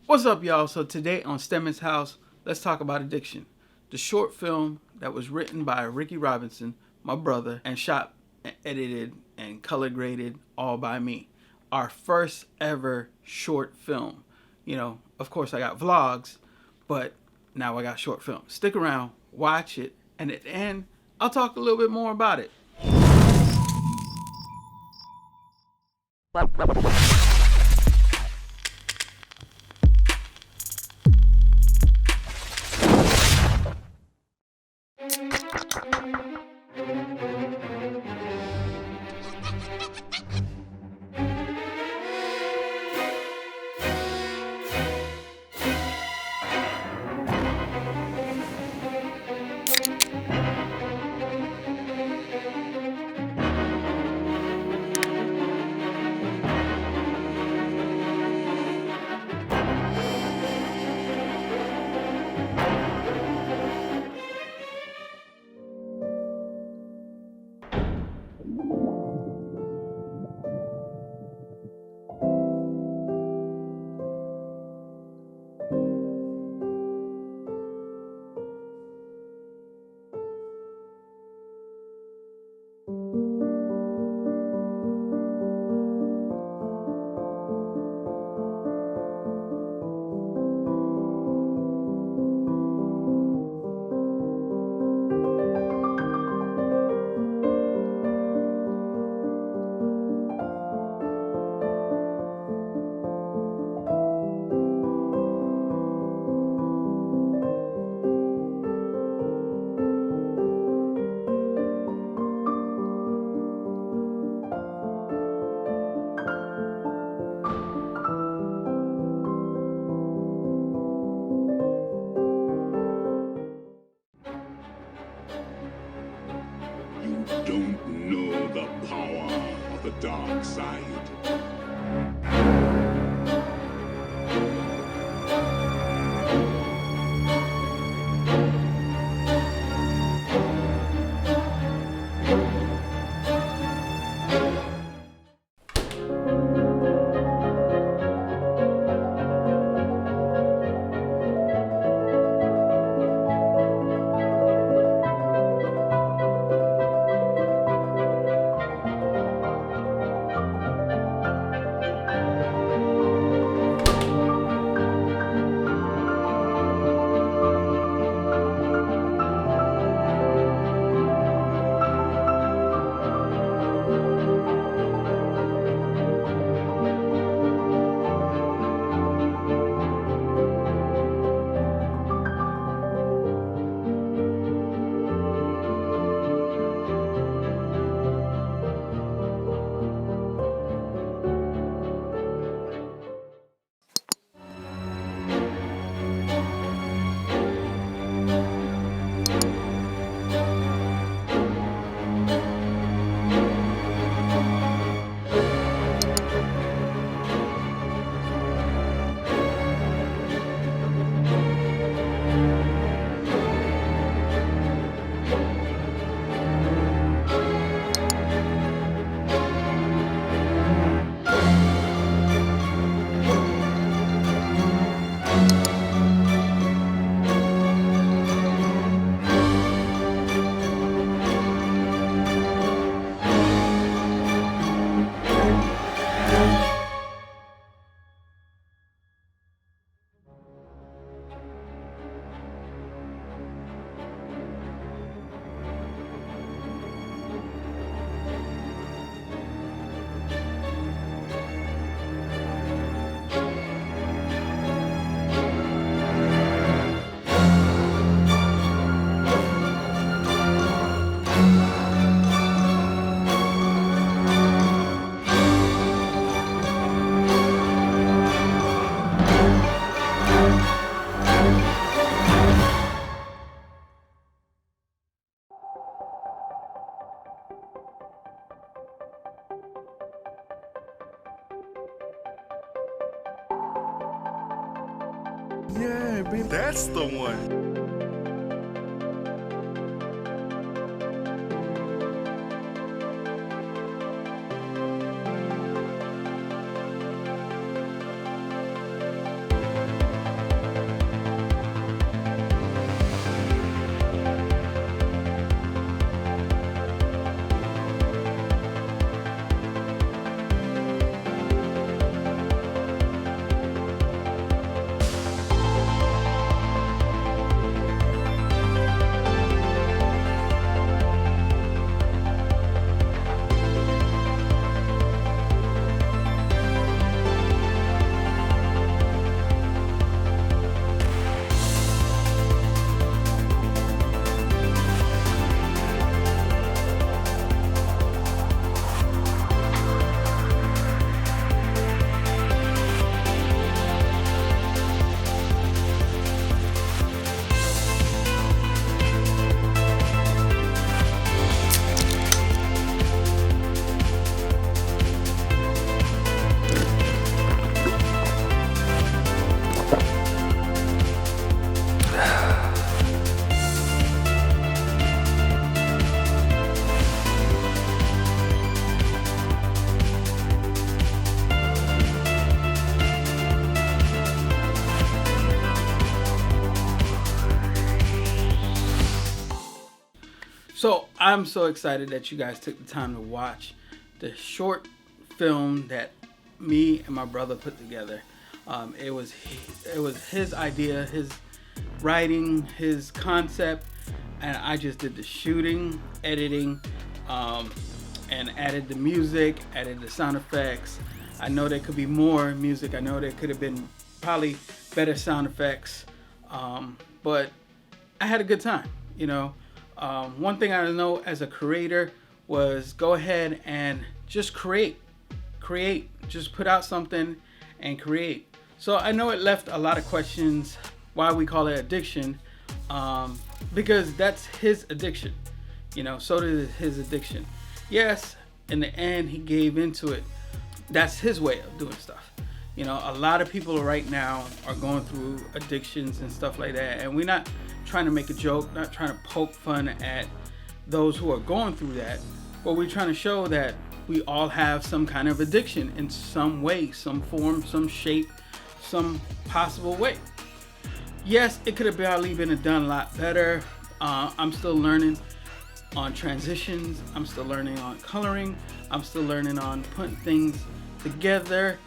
What's up, y'all? So today on Stemmons House, let's talk about Addiction, the short film that was written by Ricky Robinson, my brother, and shot and edited and color graded all by me. Our first ever short film. Of course I got vlogs, but now I got short film. Stick around, watch it, and at the end, I'll talk a little bit more about it. You don't know the power of the dark side. Yeah, baby, that's the one. So I'm so excited that you guys took the time to watch the short film that me and my brother put together. It was his idea, his writing, his concept, and I just did the shooting, editing, and added the music, added the sound effects. I know there could be more music. I know there could have been probably better sound effects, but I had a good time. One thing I know as a creator was go ahead and just create, just put out something and create. So I know it left a lot of questions why we call it addiction, because that's his addiction. So did his addiction. Yes, in the end he gave into it. That's his way of doing stuff. A lot of people right now are going through addictions and stuff like that, and we're not trying to make a joke, not trying to poke fun at those who are going through that, but we're trying to show that we all have some kind of addiction in some way, some form, some shape, some possible way. Yes, it could have probably been done a lot better. I'm still learning on transitions. I'm still learning on coloring. I'm still learning on putting things together.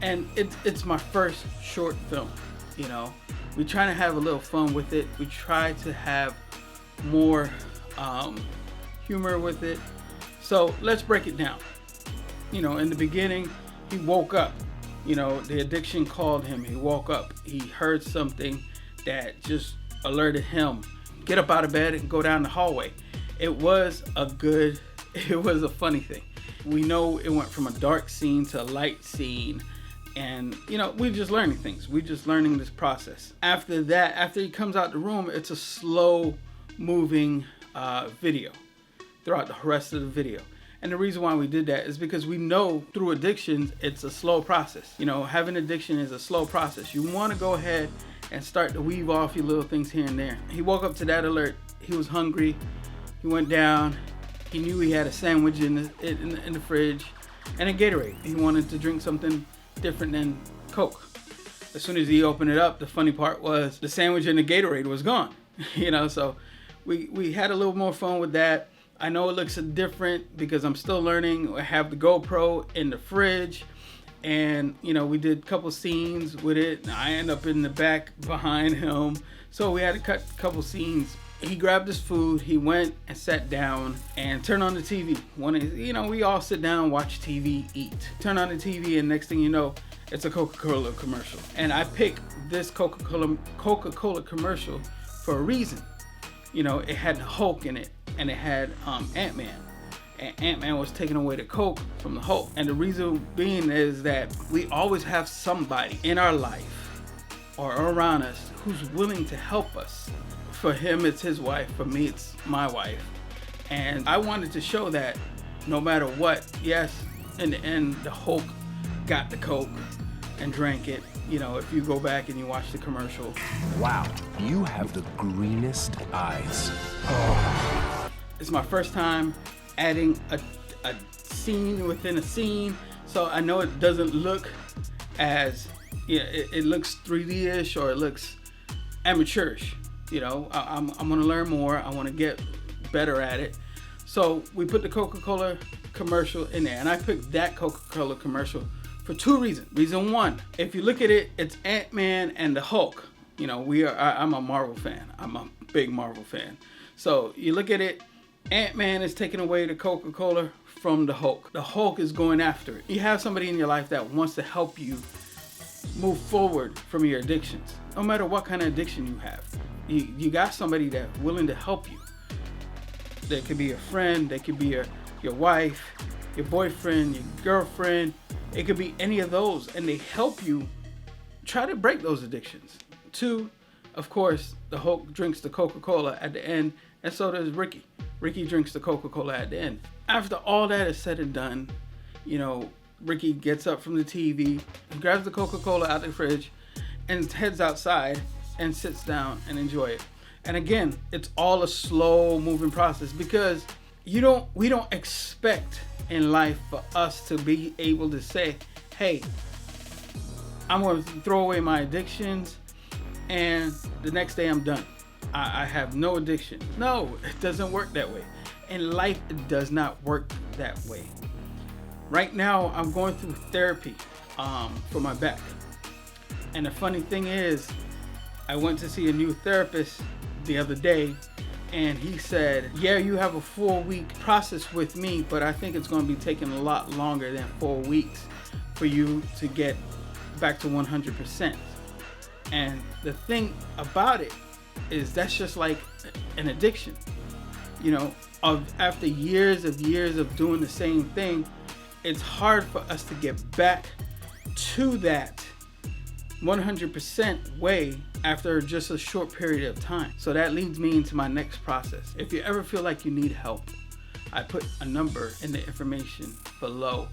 And it's my first short film. We try to have a little fun with it. We try to have more humor with it. So let's break it down. In the beginning, he woke up. The addiction called him. He woke up. He heard something that just alerted him. Get up out of bed and go down the hallway. It was a funny thing. We know it went from a dark scene to a light scene. And, we're just learning things. We're just learning this process. After that, after he comes out the room, it's a slow moving video throughout the rest of the video. And the reason why we did that is because we know through addictions, it's a slow process. Having addiction is a slow process. You want to go ahead and start to weave off your little things here and there. He woke up to that alert. He was hungry. He went down. He knew he had a sandwich in the fridge and a Gatorade. He wanted to drink something different than Coke. As soon as he opened it up, the funny part was the sandwich and the Gatorade was gone. So we had a little more fun with that. I know it looks different because I'm still learning. I have the GoPro in the fridge, and we did a couple scenes with it. I end up in the back behind him, so we had to cut a couple scenes. He grabbed his food, he went and sat down and turned on the TV. We all sit down, watch TV, eat. Turn on the TV, and next thing you know, it's a Coca Cola commercial. And I picked this Coca Cola commercial for a reason. It had Hulk in it, and it had Ant-Man. And Ant-Man was taking away the Coke from the Hulk. And the reason being is that we always have somebody in our life or around us who's willing to help us. For him, it's his wife. For me, it's my wife. And I wanted to show that no matter what, yes, in the end, the Hulk got the Coke and drank it. If you go back and you watch the commercial. Wow, you have the greenest eyes. Oh. It's my first time adding a scene within a scene. So I know it doesn't look as, it looks 3D-ish or it looks amateurish. I'm going to learn more. I want to get better at it. So we put the Coca-Cola commercial in there. And I picked that Coca-Cola commercial for two reasons. Reason one, if you look at it, it's Ant-Man and the Hulk. I'm a Marvel fan. I'm a big Marvel fan. So you look at it, Ant-Man is taking away the Coca-Cola from the Hulk. The Hulk is going after it. You have somebody in your life that wants to help you move forward from your addictions. No matter what kind of addiction you have. You got somebody that's willing to help you. They could be a friend, they could be your wife, your boyfriend, your girlfriend. It could be any of those, and they help you try to break those addictions. Two, of course, the Hulk drinks the Coca-Cola at the end, and so does Ricky. Ricky drinks the Coca-Cola at the end. After all that is said and done, Ricky gets up from the TV, grabs the Coca-Cola out of the fridge, and heads outside and sits down and enjoy it. And again, it's all a slow moving process because we don't expect in life for us to be able to say, hey, I'm going to throw away my addictions and the next day I'm done. I have no addiction. No, it doesn't work that way. In life, it does not work that way. Right now, I'm going through therapy for my back. And the funny thing is, I went to see a new therapist the other day, and he said, yeah, you have a 4-week process with me, but I think it's going to be taking a lot longer than 4 weeks for you to get back to 100%. And the thing about it is that's just like an addiction. You know, after years of doing the same thing, it's hard for us to get back to that 100% way after just a short period of time. So that leads me into my next process. If you ever feel like you need help, I put a number in the information below.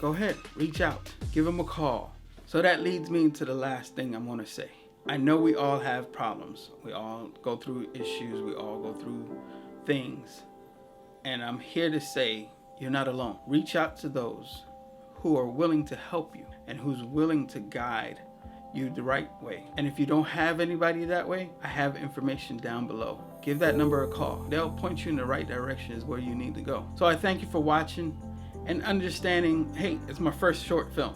Go ahead, reach out, give them a call. So that leads me into the last thing I want to say. I know we all have problems. We all go through issues. We all go through things. And I'm here to say you're not alone. Reach out to those who are willing to help you and who's willing to guide you the right way. And if you don't have anybody that way, I have information down below. Give that number a call. They'll point you in the right directions where you need to go. So I thank you for watching and understanding, hey, it's my first short film.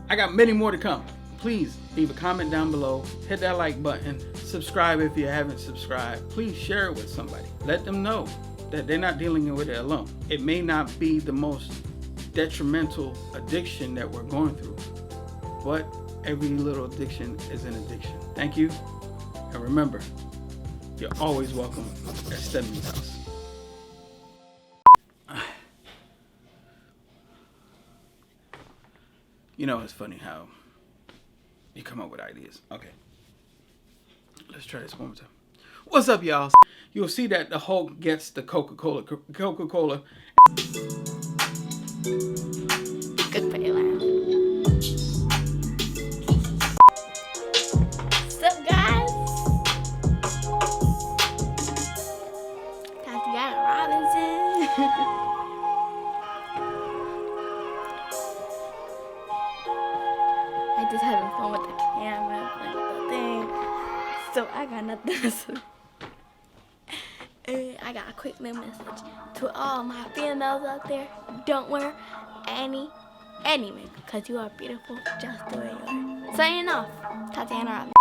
I got many more to come. Please leave a comment down below, hit that like button, subscribe if you haven't subscribed. Please share it with somebody. Let them know that they're not dealing with it alone. It may not be the most detrimental addiction that we're going through, but every little addiction is an addiction. Thank you, and remember, you're always welcome at Stedman's house. You know, it's funny how you come up with ideas. Okay, let's try this one more time. What's up, y'all? You'll see that the Hulk gets the Coca Cola. Coca Cola. Good for you, laugh. What's up, guys? Tatiana Robinson. I just having fun with the camera and the thing. So I got nothing to say. I got a quick little message to all my females out there. Don't wear any makeup, because you are beautiful just the way you are. Signing off, Tatiana Robinson.